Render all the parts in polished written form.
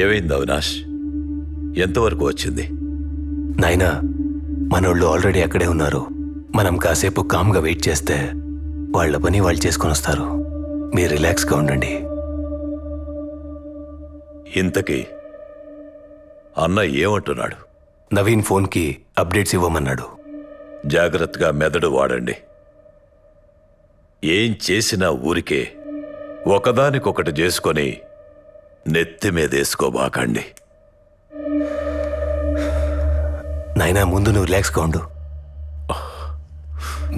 ఏమైంది అవినాష్? ఎంతవరకు వచ్చింది? నాయనా, మనోళ్ళు ఆల్రెడీ అక్కడే ఉన్నారు. మనం కాసేపు కామ్గా వెయిట్ చేస్తే వాళ్ళ పని వాళ్ళు చేసుకొని వస్తారు. మీరు రిలాక్స్గా ఉండండి. ఇంతకీ అన్న ఏమంటున్నాడు? నవీన్ ఫోన్కి అప్డేట్స్ ఇవ్వమన్నాడు. జాగ్రత్తగా మెదడు వాడండి. ఏం చేసినా ఊరికే ఒకదానికొకటి చేసుకొని నెత్తి మీదేసుకోబాకండి. నాయనా, ముందు నువ్వు రిలాక్స్గా ఉండు.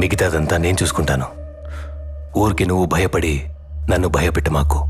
మిగతాదంతా నేను చూసుకుంటాను. ఊరికి నువ్వు భయపడి నన్ను భయపెట్టు మాకు.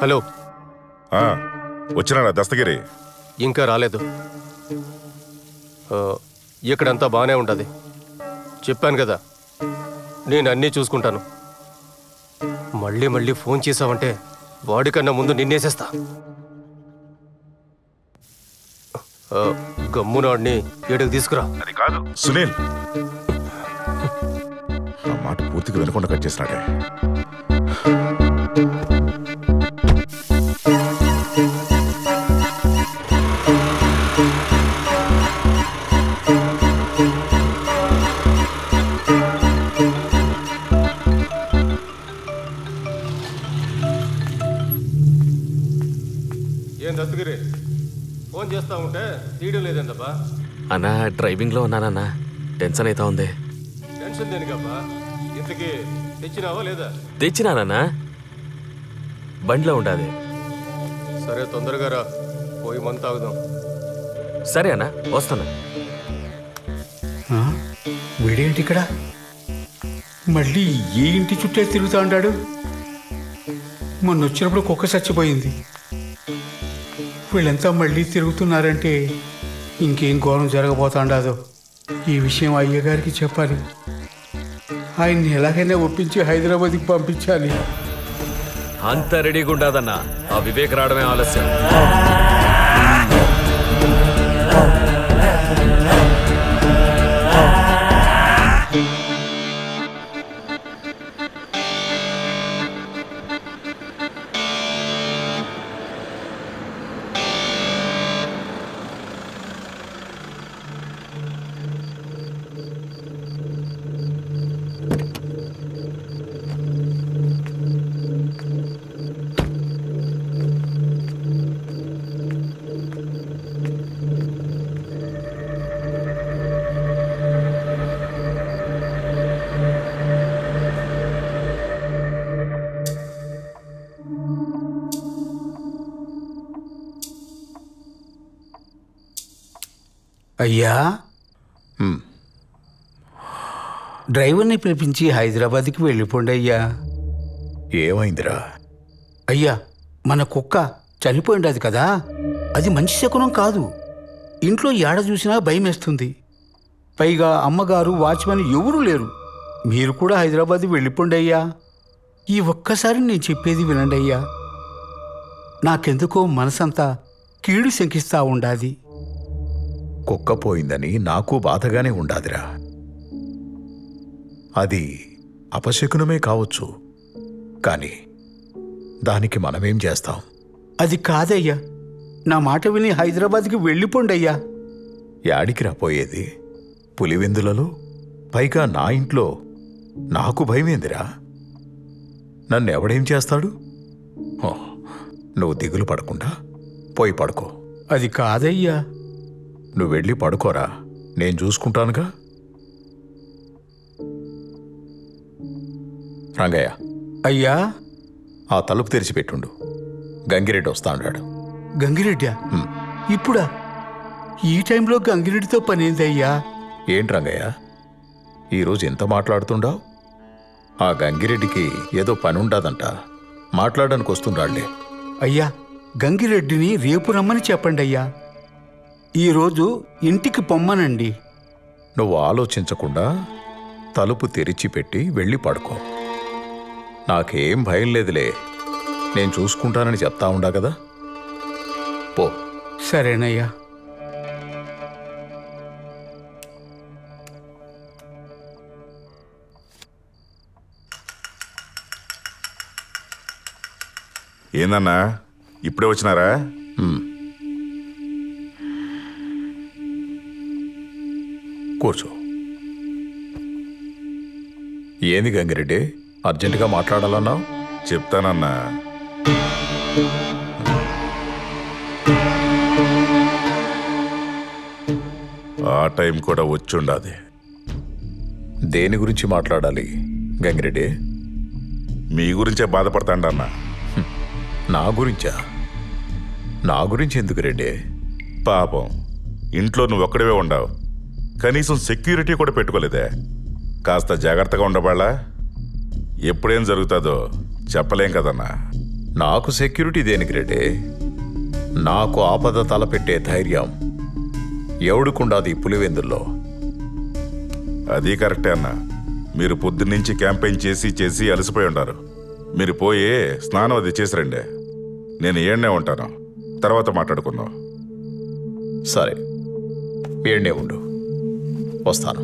హలో, వచ్చినాడా దస్తగిరి? ఇంకా రాలేదు. ఇక్కడంతా బాగానే ఉంటుంది. చెప్పాను కదా, నేను అన్నీ చూసుకుంటాను. మళ్ళీ మళ్ళీ ఫోన్ చేసావంటే వాడికన్నా ముందు నిన్నేసేస్తా. గమ్మునాడిని ఏడుకు తీసుకురా. అది కాదు సునీల్, ఆ మాట పూర్తిగా వినకుండా కట్ చేసినాడే. ఏం దస్తగిరి, ఫోన్ చేస్తా ఉంటే తీయడం లేదేందబ్బా? అన్నా, డ్రైవింగ్లో ఉన్నానన్నా. టెన్షన్ అవుతా ఉంది. టెన్షన్ దేనికబ్బా? ఇంతకీ తెచ్చినావా లేదా? తెచ్చినానన్నా, బండిలో ఉండాది. సరే, తొందరగా రా, పోయి మంత తాగుదాం. సరే అన్నా, వస్తాను. వీడేంటి ఇక్కడ? మళ్ళీ ఏ ఇంటి చుట్టే తిరుగుతూ ఉంటాడు? మొన్న వచ్చినప్పుడు కుక్క చచ్చిపోయింది. వీళ్ళంతా మళ్ళీ తిరుగుతున్నారంటే ఇంకేం ఘోరం జరగబోతాండాదో. ఈ విషయం అయ్యగారికి చెప్పాలి. ఆయన్ని ఎలాగైనా ఒప్పించి హైదరాబాద్కి పంపించాలి. అంత రెడీగా ఉండదన్నా, ఆ వివేక్ రావడమే ఆలస్యం. అయ్యా, డ్రైవర్ని పిలిపించి హైదరాబాద్కి వెళ్ళిపోండి అయ్యా. ఏమైందిరా? అయ్యా, మన కుక్క చనిపోయిండది కదా, అది మంచి శకునం కాదు. ఇంట్లో ఏడ చూసినా భయం వేస్తుంది. పైగా అమ్మగారు, వాచ్మెన్ ఎవరూ లేరు. మీరు కూడా హైదరాబాద్ వెళ్ళిపోండి అయ్యా. ఈ ఒక్కసారి నేను చెప్పేది వినండి అయ్యా. నాకెందుకో మనసంతా కీడు శంకిస్తా ఉండాది. కుక్క పోయిందని నాకు బాధగానే ఉండాదిరా. అది అపశకునమే కావచ్చు, కానీ దానికి మనమేం చేస్తాం? అది కాదయ్యా, నా మాట విని హైదరాబాద్కి వెళ్ళిపోండి అయ్యా. యాడికి రాపోయేది? పులివెందులలో, పైగా నా ఇంట్లో. నాకు భయమేందిరా? నన్ను ఎవడేం చేస్తాడు? నువ్వు దిగులు పడకుండా పోయి పడుకో. అది కాదయ్యా. నువ్వు వెళ్ళి పడుకోరా, నేను చూసుకుంటానుగా. రంగయ్య, అయ్యా. ఆ తలుపు తెరిచిపెట్టుండు. గంగిరెడ్డి వస్తా అన్నాడు. గంగిరెడ్డా? ఇప్పుడా? ఈ టైంలో గంగిరెడ్డితో పనేందయ్యా? ఏంటి రంగయ్య, ఈరోజు ఎంత మాట్లాడుతుండావు? ఆ గంగిరెడ్డికి ఏదో పని ఉండదంట, మాట్లాడడానికి వస్తుండాళ్లే. అయ్యా, గంగిరెడ్డిని రేపు రమ్మని చెప్పండి అయ్యా. ఈరోజు ఇంటికి పొమ్మనండి. నువ్వు ఆలోచించకుండా తలుపు తెరిచిపెట్టి వెళ్ళి పడుకో. నాకేం భయం లేదులే, నేను చూసుకుంటానని చెప్తా ఉండా కదా. పో. సరేనయ్యా. ఏందన్నా, ఇప్పుడే వచ్చినారా? కూర్చో. ఏంది గంగిరెడ్డి, అర్జెంటుగా మాట్లాడాలన్నావు? చెప్తానన్నా. ఆ టైం కూడా వచ్చుండాది. దేని గురించి మాట్లాడాలి గంగిరెడ్డి? మీ గురించే బాధపడతాండన్నా. నా గురించా? నా గురించి ఎందుకు రెడ్డి? పాపం, ఇంట్లో నువ్వు ఒక్కడివే ఉండవు, కనీసం సెక్యూరిటీ కూడా పెట్టుకోలేదే. కాస్త జాగ్రత్తగా ఉండబాళ్ళా? ఎప్పుడేం జరుగుతుందో చెప్పలేం కదన్నా. నాకు సెక్యూరిటీ దేనికి రెడ్డి? నాకు ఆపద తలపెట్టే ధైర్యం ఎవడుకుండాది పులివెందుల్లో. అది కరెక్టే అన్నా. మీరు పొద్దున్నుంచి క్యాంపెయిన్ చేసి చేసి అలసిపోయి ఉంటారు. మీరు పోయి స్నానం అది చేసి రండి. నేను ఏడ్నే ఉంటాను, తర్వాత మాట్లాడుకుందాం. సరే, ఏడ్నే ఉండు, వస్తాను.